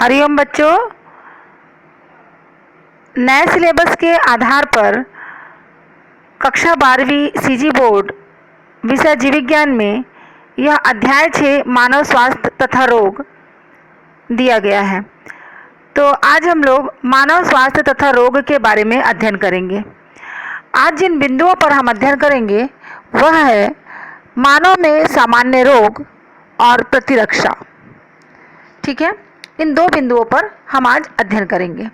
हरिओम बच्चों, नए सिलेबस के आधार पर कक्षा 12वीं सीजी बोर्ड विषय जीव विज्ञान में यह अध्याय 6 मानव स्वास्थ्य तथा रोग दिया गया है। तो आज हम लोग मानव स्वास्थ्य तथा रोग के बारे में अध्ययन करेंगे। आज जिन बिंदुओं पर हम अध्ययन करेंगे वह है मानव में सामान्य रोग और प्रतिरक्षा। ठीक है, इन दो बिंदुओं पर हम आज अध्ययन करेंगे।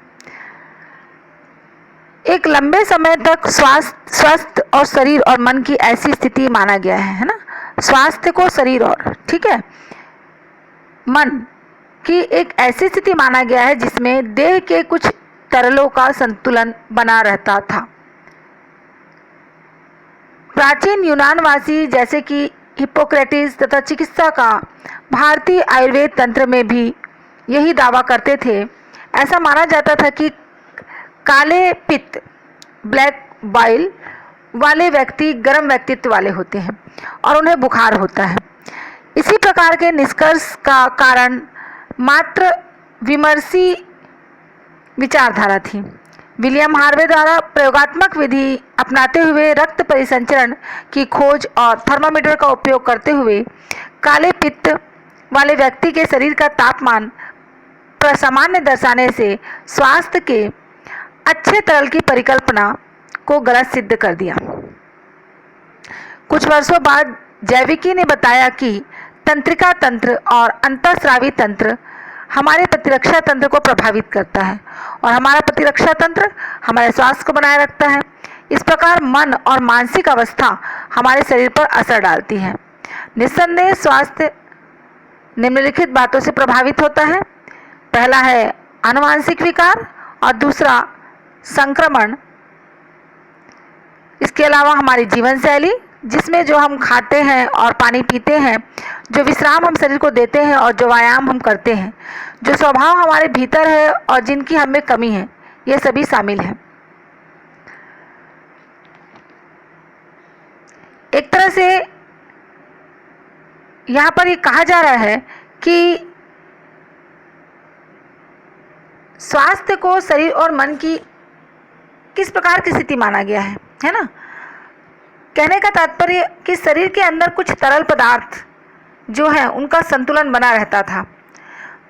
एक लंबे समय तक स्वास्थ्य और शरीर और मन की ऐसी स्थिति माना गया है ना। स्वास्थ्य को शरीर और मन की एक ऐसी स्थिति माना गया है जिसमें देह के कुछ तरलों का संतुलन बना रहता था। प्राचीन यूनानवासी जैसे कि हिप्पोक्रेटिस तथा चिकित्सा का भारतीय आयुर्वेद तंत्र में भी यही दावा करते थे। ऐसा माना जाता था कि काले पित्त ब्लैक बाइल वाले व्यक्ति गर्म व्यक्तित्व वाले होते हैं और उन्हें बुखार होता है। इसी प्रकार के निष्कर्ष का कारण मात्र विमर्शी विचारधारा थी। विलियम हार्वे द्वारा प्रयोगात्मक विधि अपनाते हुए रक्त परिसंचरण की खोज और थर्मामीटर का उपयोग करते हुए काले पित्त वाले व्यक्ति के शरीर का तापमान प्रसामान्य दर्शाने से स्वास्थ्य के अच्छे तरल की परिकल्पना को गलत सिद्ध कर दिया। कुछ वर्षों बाद जैविकी ने बताया कि तंत्रिका तंत्र और अंतःस्रावी तंत्र हमारे प्रतिरक्षा तंत्र को प्रभावित करता है और हमारा प्रतिरक्षा तंत्र हमारे स्वास्थ्य को बनाए रखता है। इस प्रकार मन और मानसिक अवस्था हमारे शरीर पर असर डालती है। निस्संदेह स्वास्थ्य निम्नलिखित बातों से प्रभावित होता है। पहला है आनुवांशिक विकार और दूसरा संक्रमण। इसके अलावा हमारी जीवन शैली, जिसमें जो हम खाते हैं और पानी पीते हैं, जो विश्राम हम शरीर को देते हैं और जो व्यायाम हम करते हैं, जो स्वभाव हमारे भीतर है और जिनकी हमें कमी है, ये सभी शामिल हैं। एक तरह से यहाँ पर ये कहा जा रहा है कि स्वास्थ्य को शरीर और मन की किस प्रकार की स्थिति माना गया है ना। कहने का तात्पर्य कि शरीर के अंदर कुछ तरल पदार्थ जो हैं उनका संतुलन बना रहता था।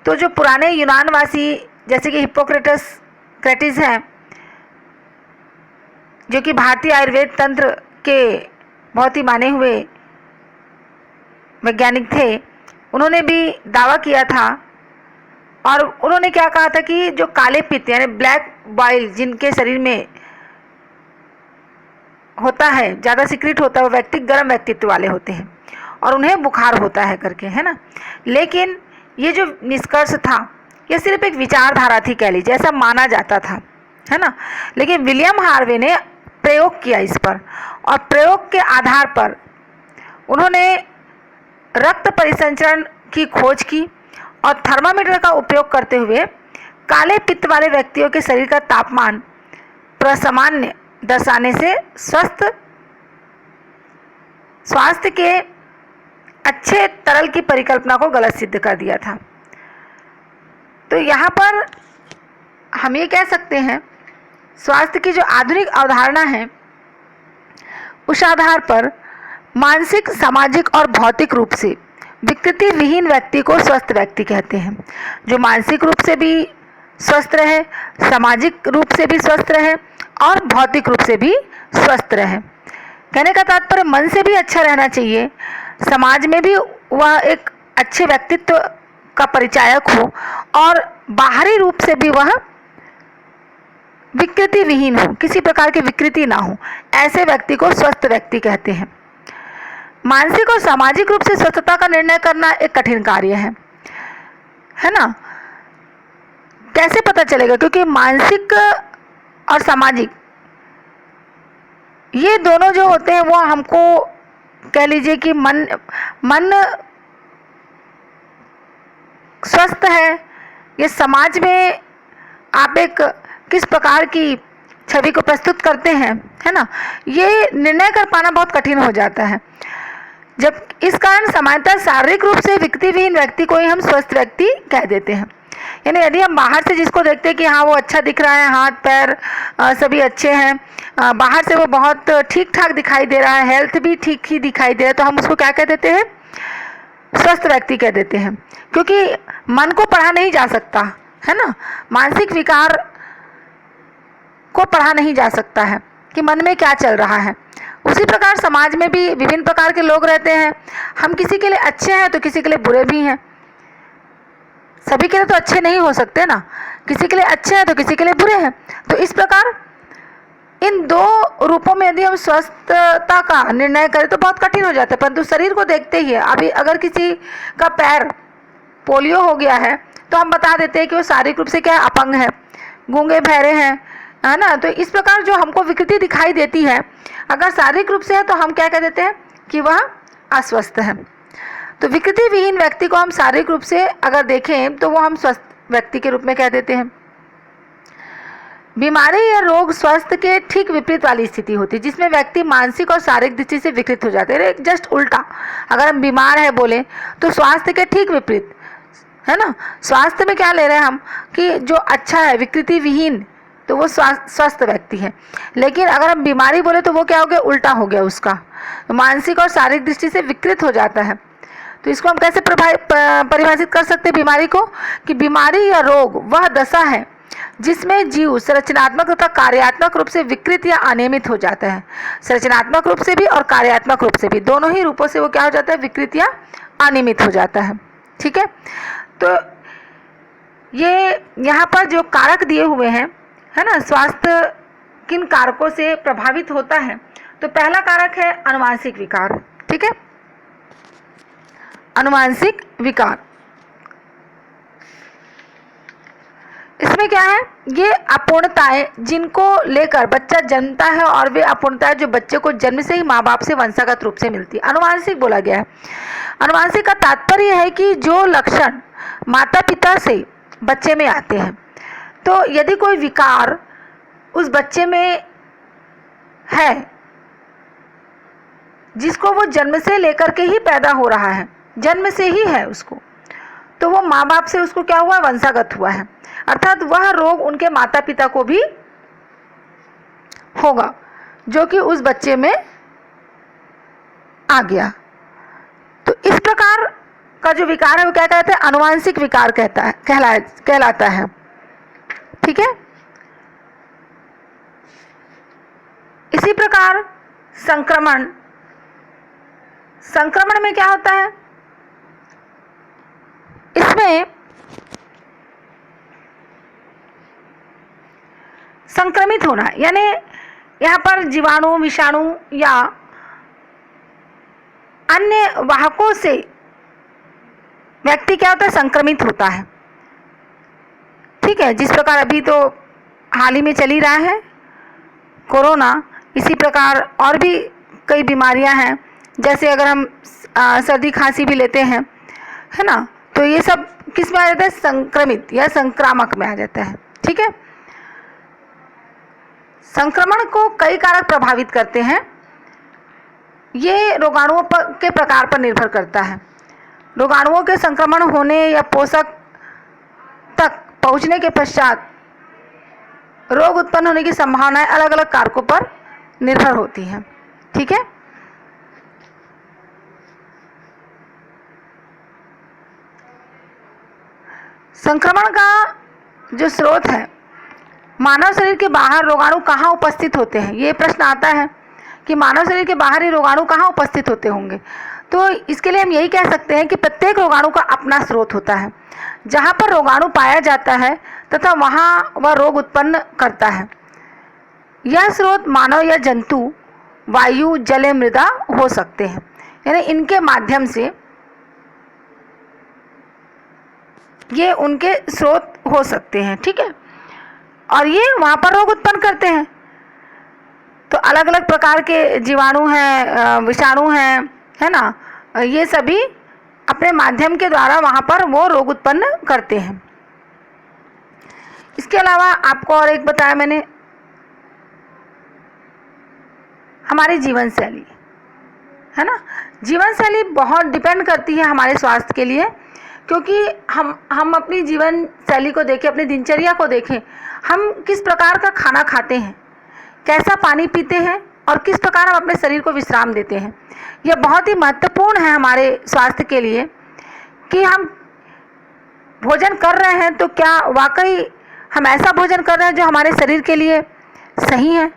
तो जो पुराने यूनानवासी जैसे कि हिप्पोक्रेटिस हैं, जो कि भारतीय आयुर्वेद तंत्र के बहुत ही माने हुए वैज्ञानिक थे, उन्होंने भी दावा किया था और उन्होंने क्या कहा था कि जो काले पित्त यानी ब्लैक बाइल जिनके शरीर में होता है, ज़्यादा सिक्रिट होता है, वो व्यक्ति गर्म व्यक्तित्व वाले होते हैं और उन्हें बुखार होता है करके, है ना। लेकिन ये जो निष्कर्ष था ये सिर्फ एक विचारधारा थी, कह लीजिए, ऐसा माना जाता था, है ना। लेकिन विलियम हार्वे ने प्रयोग किया इस पर और प्रयोग के आधार पर उन्होंने रक्त परिसंचरण की खोज की और थर्मामीटर का उपयोग करते हुए काले पित्त वाले व्यक्तियों के शरीर का तापमान प्रसामान्य दर्शाने से स्वास्थ्य के अच्छे तरल की परिकल्पना को गलत सिद्ध कर दिया था। तो यहाँ पर हम ये कह सकते हैं स्वास्थ्य की जो आधुनिक अवधारणा है उस आधार पर मानसिक, सामाजिक और भौतिक रूप से विकृति विहीन व्यक्ति को स्वस्थ व्यक्ति कहते हैं। जो मानसिक रूप से भी स्वस्थ रहे, सामाजिक रूप से भी स्वस्थ रहे और भौतिक रूप से भी स्वस्थ रहे। कहने का तात्पर्य मन से भी अच्छा रहना चाहिए, समाज में भी वह एक अच्छे व्यक्तित्व का परिचायक हो और बाहरी रूप से भी वह विकृति विहीन हो, किसी प्रकार की विकृति ना हो। ऐसे व्यक्ति को स्वस्थ व्यक्ति कहते हैं। मानसिक और सामाजिक रूप से स्वस्थता का निर्णय करना एक कठिन कार्य है ना। कैसे पता चलेगा? क्योंकि मानसिक और सामाजिक ये दोनों जो होते हैं वो हमको कह लीजिए कि मन स्वस्थ है, ये समाज में आप एक किस प्रकार की छवि को प्रस्तुत करते हैं, है ना, ये निर्णय कर पाना बहुत कठिन हो जाता है। जब इस कारण सामान्यतः शारीरिक रूप से विकृतिविहीन व्यक्ति को ही हम स्वस्थ व्यक्ति कह देते हैं। यानी यदि हम बाहर से जिसको देखते हैं कि हाँ वो अच्छा दिख रहा है, हाथ पैर सभी अच्छे हैं, बाहर से वो बहुत ठीक ठाक दिखाई दे रहा है, हेल्थ भी ठीक ही दिखाई दे रहा है, तो हम उसको क्या कह देते हैं? स्वस्थ व्यक्ति कह देते हैं। क्योंकि मन को पढ़ा नहीं जा सकता है ना, मानसिक विकार को पढ़ा नहीं जा सकता है कि मन में क्या चल रहा है। उसी प्रकार समाज में भी विभिन्न प्रकार के लोग रहते हैं। हम किसी के लिए अच्छे हैं तो किसी के लिए बुरे भी हैं, सभी के लिए तो अच्छे नहीं हो सकते ना, किसी के लिए अच्छे हैं तो किसी के लिए बुरे हैं। तो इस प्रकार इन दो रूपों में यदि हम स्वस्थता का निर्णय करें तो बहुत कठिन हो जाता है, परंतु शरीर को देखते ही अभी अगर किसी का पैर पोलियो हो गया है तो हम बता देते हैं कि वो शारीरिक रूप से क्या अपंग है, गूंगे बहरे हैं, है ना। तो इस प्रकार जो हमको विकृति दिखाई देती है, अगर शारीरिक रूप से है तो हम क्या कह देते हैं कि वह अस्वस्थ है। तो विकृति विहीन व्यक्ति को हम शारीरिक रूप से अगर देखें तो वो हम स्वस्थ व्यक्ति के रूप में कह देते हैं। बीमारी या रोग स्वास्थ्य के ठीक विपरीत वाली स्थिति होती है, जिसमें व्यक्ति मानसिक और शारीरिक दृष्टि से विकृत हो जाते हैं। जस्ट उल्टा, अगर हम बीमार है बोले तो स्वास्थ्य के ठीक विपरीत, है ना। स्वास्थ्य में क्या ले रहे हैं हम कि जो अच्छा है, विकृति विहीन, तो वो स्वस्थ व्यक्ति है। लेकिन अगर हम बीमारी बोले तो वो क्या हो गया? उल्टा हो गया उसका, तो मानसिक और शारीरिक दृष्टि से विकृत हो जाता है। तो इसको हम कैसे परिभाषित कर सकते हैं बीमारी को? कि बीमारी या रोग वह दशा है जिसमें जीव संरचनात्मक तथा कार्यात्मक रूप से विकृत या अनियमित हो जाता है। संरचनात्मक रूप से भी और कार्यात्मक रूप से भी, दोनों ही रूपों से वो क्या हो जाता है? विकृत या अनियमित हो जाता है। ठीक है, तो ये यहाँ पर जो कारक दिए हुए हैं, है ना, स्वास्थ्य किन कारकों से प्रभावित होता है, तो पहला कारक है अनुवांशिक विकार। ठीक है, अनुवांशिक विकार, इसमें क्या है? ये अपूर्णताएं जिनको लेकर बच्चा जन्मता है और वे अपूर्णताएं जो बच्चे को जन्म से ही माँ बाप से वंशागत रूप से मिलती है, अनुवांशिक बोला गया है। अनुवांशिक का तात्पर्य है कि जो लक्षण माता पिता से बच्चे में आते हैं, तो यदि कोई विकार उस बच्चे में है जिसको वो जन्म से लेकर के ही पैदा हो रहा है, जन्म से ही है उसको, तो वो माँ बाप से उसको क्या हुआ? वंशागत हुआ है। अर्थात वह रोग उनके माता पिता को भी होगा जो कि उस बच्चे में आ गया। तो इस प्रकार का जो विकार है वो क्या कहते हैं? अनुवांशिक विकार कहलाता है। ठीक है, इसी प्रकार संक्रमण में क्या होता है? इसमें संक्रमित होना, यानी यहाँ पर जीवाणु, विषाणु या अन्य वाहकों से व्यक्ति क्या होता है? संक्रमित होता है। ठीक है, जिस प्रकार अभी तो हाल ही में चल ही रहा है कोरोना, इसी प्रकार और भी कई बीमारियां हैं, जैसे अगर हम सर्दी खांसी भी लेते हैं, है ना, तो ये सब किस में आ जाता है? संक्रमित या संक्रामक में आ जाता है। ठीक है, संक्रमण को कई कारक प्रभावित करते हैं। ये रोगाणुओं के प्रकार पर निर्भर करता है। रोगाणुओं के संक्रमण होने या पोषक तक पहुंचने के पश्चात रोग उत्पन्न होने की संभावनाएं अलग अलग कारकों पर निर्भर होती हैं। ठीक है, संक्रमण का जो स्रोत है, मानव शरीर के बाहर रोगाणु कहाँ उपस्थित होते हैं? ये प्रश्न आता है कि मानव शरीर के बाहर ही रोगाणु कहाँ उपस्थित होते होंगे। तो इसके लिए हम यही कह सकते हैं कि प्रत्येक रोगाणु का अपना स्रोत होता है। जहाँ पर रोगाणु पाया जाता है तथा वहाँ वह रोग उत्पन्न करता है। यह स्रोत मानव या जंतु, वायु, जल या मृदा हो सकते हैं, यानी इनके माध्यम से ये उनके स्रोत हो सकते हैं। ठीक है, और ये वहाँ पर रोग उत्पन्न करते हैं। तो अलग अलग प्रकार के जीवाणु हैं, विषाणु हैं, है ना, ये सभी अपने माध्यम के द्वारा वहाँ पर वो रोग उत्पन्न करते हैं। इसके अलावा आपको और एक बताया मैंने, हमारी जीवन शैली, है ना। जीवन शैली बहुत डिपेंड करती है हमारे स्वास्थ्य के लिए, क्योंकि हम अपनी जीवन शैली को देखें, अपनी दिनचर्या को देखें, हम किस प्रकार का खाना खाते हैं, कैसा पानी पीते हैं और किस प्रकार हम अपने शरीर को विश्राम देते हैं। यह बहुत ही महत्वपूर्ण है हमारे स्वास्थ्य के लिए कि हम भोजन कर रहे हैं तो क्या वाकई हम ऐसा भोजन कर रहे हैं जो हमारे शरीर के लिए सही है।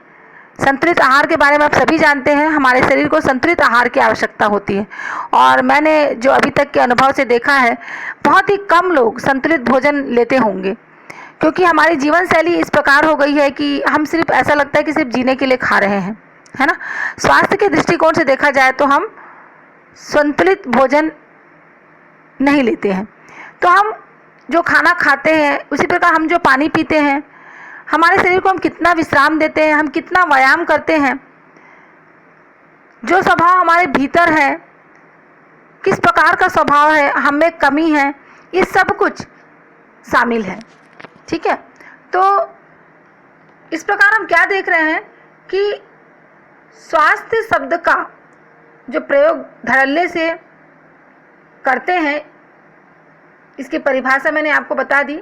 संतुलित आहार के बारे में आप सभी जानते हैं, हमारे शरीर को संतुलित आहार की आवश्यकता होती है और मैंने जो अभी तक के अनुभव से देखा है, बहुत ही कम लोग संतुलित भोजन लेते होंगे, क्योंकि हमारी जीवन शैली इस प्रकार हो गई है कि हम सिर्फ ऐसा लगता है कि सिर्फ जीने के लिए खा रहे हैं, है ना। स्वास्थ्य के दृष्टिकोण से देखा जाए तो हम संतुलित भोजन नहीं लेते हैं। तो हम जो खाना खाते हैं, उसी प्रकार हम जो पानी पीते हैं, हमारे शरीर को हम कितना विश्राम देते हैं, हम कितना व्यायाम करते हैं, जो स्वभाव हमारे भीतर है, किस प्रकार का स्वभाव है, हमें कमी है, ये सब कुछ शामिल है। ठीक है, तो इस प्रकार हम क्या देख रहे हैं कि स्वास्थ्य शब्द का जो प्रयोग धड़ल्ले से करते हैं, इसकी परिभाषा मैंने आपको बता दी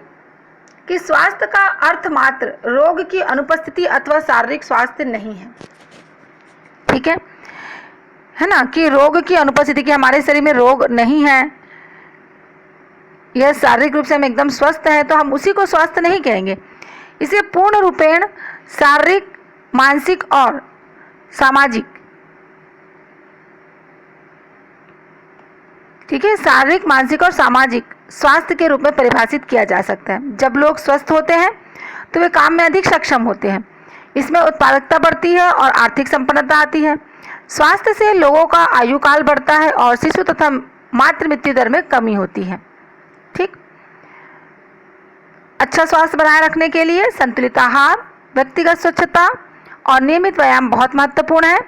कि स्वास्थ्य का अर्थ मात्र रोग की अनुपस्थिति अथवा शारीरिक स्वास्थ्य नहीं है। ठीक है ना, कि रोग की अनुपस्थिति, कि हमारे शरीर में रोग नहीं है, यह शारीरिक रूप से हम एकदम स्वस्थ हैं, तो हम उसी को स्वास्थ्य नहीं कहेंगे। इसे पूर्ण रूपेण शारीरिक, मानसिक और सामाजिक, ठीक है, शारीरिक, मानसिक और सामाजिक स्वास्थ्य के रूप में परिभाषित किया जा सकता है। जब लोग स्वस्थ होते हैं तो वे काम में अधिक सक्षम होते हैं, इसमें उत्पादकता बढ़ती है और आर्थिक संपन्नता आती है। स्वास्थ्य से लोगों का आयु काल बढ़ता है और शिशु तथा मातृ मृत्यु दर में कमी होती है। ठीक, अच्छा स्वास्थ्य बनाए रखने के लिए संतुलित आहार, व्यक्तिगत स्वच्छता और नियमित व्यायाम बहुत महत्वपूर्ण है।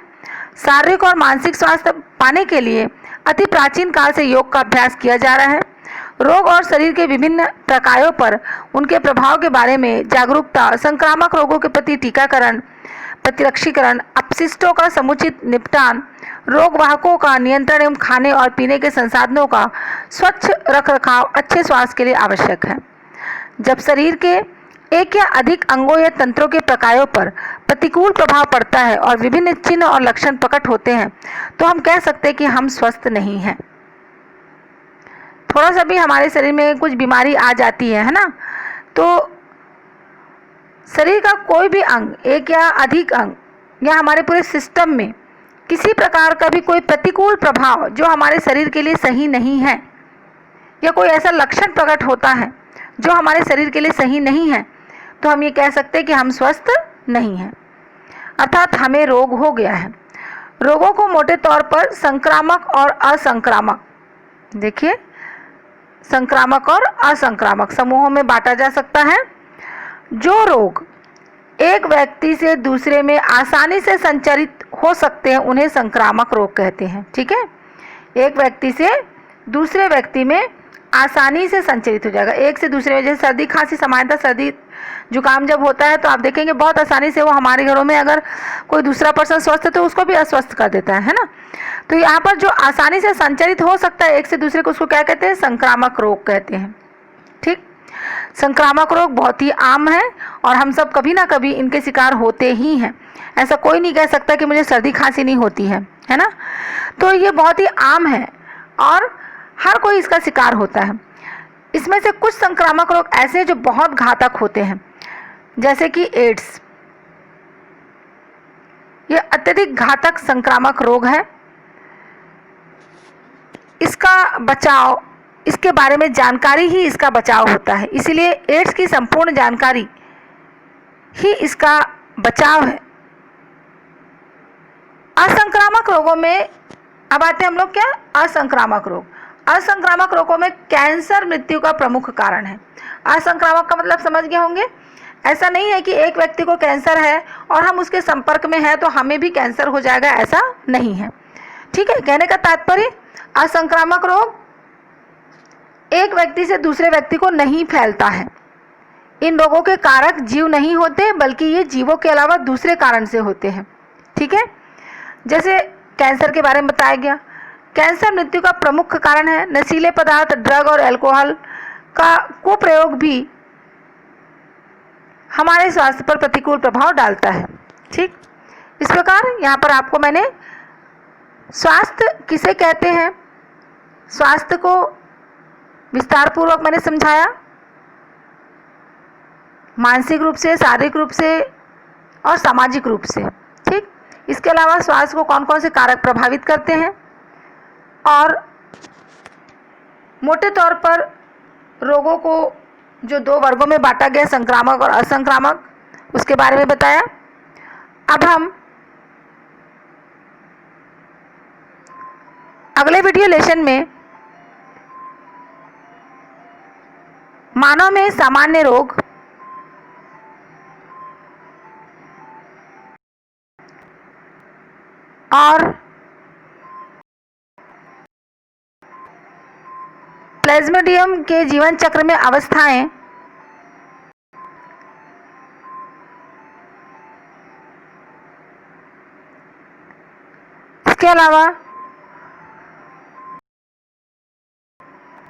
शारीरिक और मानसिक स्वास्थ्य पाने के लिए अति प्राचीन काल से योग का अभ्यास किया जा रहा है। रोग और शरीर के विभिन्न प्रकारों पर उनके प्रभाव के बारे में जागरूकता, संक्रामक रोगों के प्रति टीकाकरण, प्रतिरक्षीकरण, अपशिष्टों का समुचित निपटान, रोग वाहकों का नियंत्रण एवं खाने और पीने के संसाधनों का स्वच्छ रखरखाव अच्छे स्वास्थ्य के लिए आवश्यक है। जब शरीर के एक या अधिक अंगों या तंत्रों के प्रकारों पर प्रतिकूल प्रभाव पड़ता है और विभिन्न चिन्ह और लक्षण प्रकट होते हैं, तो हम कह सकते हैं कि हम स्वस्थ नहीं हैं। थोड़ा सा भी हमारे शरीर में कुछ बीमारी आ जाती है ना, तो शरीर का कोई भी अंग, एक या अधिक अंग या हमारे पूरे सिस्टम में किसी प्रकार का भी कोई प्रतिकूल प्रभाव जो हमारे शरीर के लिए सही नहीं है, या कोई ऐसा लक्षण प्रकट होता है जो हमारे शरीर के लिए सही नहीं है, तो हम ये कह सकते हैं कि हम स्वस्थ नहीं हैं, अर्थात हमें रोग हो गया है। रोगों को मोटे तौर पर संक्रामक और असंक्रामक, देखिए, संक्रामक और असंक्रामक समूहों में बांटा जा सकता है। जो रोग एक व्यक्ति से दूसरे में आसानी से संचारित हो सकते हैं उन्हें संक्रामक रोग कहते हैं। ठीक है, एक व्यक्ति से दूसरे व्यक्ति में आसानी से संचारित हो जाएगा, एक से दूसरे में। जैसे सर्दी खांसी, सामान्यतः सर्दी जुकाम जब होता है तो आप देखेंगे बहुत आसानी से वो हमारे घरों में अगर कोई दूसरा पर्सन स्वस्थ है तो उसको भी अस्वस्थ कर देता है ना। तो यहाँ पर जो आसानी से संचारित हो सकता है एक से दूसरे को, उसको क्या कहते हैं? संक्रामक रोग कहते हैं। ठीक, संक्रामक रोग बहुत ही आम है और हम सब कभी ना कभी इनके शिकार होते ही हैं। ऐसा कोई नहीं कह सकता कि मुझे सर्दी खांसी नहीं होती है ना। तो ये बहुत ही आम है और हर कोई इसका शिकार होता है। इसमें से कुछ संक्रामक रोग ऐसे हैं जो बहुत घातक होते हैं, जैसे कि एड्स। ये अत्यधिक घातक संक्रामक रोग है। इसका बचाव, इसके बारे में जानकारी ही इसका बचाव होता है, इसीलिए एड्स की संपूर्ण जानकारी ही इसका बचाव है। असंक्रामक रोगों में अब आते हैं हम लोग, क्या? असंक्रामक रोग। असंक्रामक रोगों में कैंसर मृत्यु का प्रमुख कारण है। असंक्रामक का मतलब समझ गए होंगे। ऐसा नहीं है कि एक व्यक्ति को कैंसर है और हम उसके संपर्क में हैं तो हमें भी कैंसर हो जाएगा, ऐसा नहीं है। ठीक है, कहने का तात्पर्य, असंक्रामक रोग एक व्यक्ति से दूसरे व्यक्ति को नहीं फैलता है। इन रोगों के कारक जीव नहीं होते, बल्कि ये जीवों के अलावा दूसरे कारण से होते हैं। ठीक है, जैसे कैंसर के बारे में बताया गया। कैंसर मृत्यु का प्रमुख कारण है। नशीले पदार्थ, ड्रग और अल्कोहल का कुप्रयोग भी हमारे स्वास्थ्य पर प्रतिकूल प्रभाव डालता है। ठीक, इस प्रकार यहाँ पर आपको मैंने स्वास्थ्य किसे कहते हैं, स्वास्थ्य को विस्तार पूर्वक मैंने समझाया, मानसिक रूप से, शारीरिक रूप से और सामाजिक रूप से। ठीक, इसके अलावा स्वास्थ्य को कौन कौन से कारक प्रभावित करते हैं और मोटे तौर पर रोगों को जो 2 वर्गों में बांटा गया, संक्रामक और असंक्रामक, उसके बारे में बताया। अब हम अगले वीडियो लेसन में मानव में सामान्य रोग और प्लाज्मोडियम के जीवन चक्र में अवस्थाएं, इसके अलावा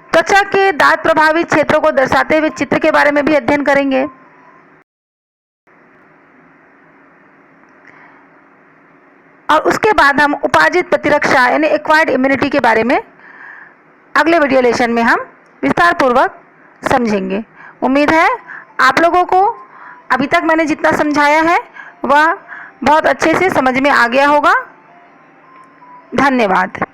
त्वचा के दांत प्रभावित क्षेत्रों को दर्शाते हुए चित्र के बारे में भी अध्ययन करेंगे। और उसके बाद हम उपार्जित प्रतिरक्षा यानी एक्वायर्ड इम्यूनिटी के बारे में अगले वीडियो लेसन में हम विस्तार पूर्वक समझेंगे। उम्मीद है आप लोगों को अभी तक मैंने जितना समझाया है वह बहुत अच्छे से समझ में आ गया होगा। धन्यवाद।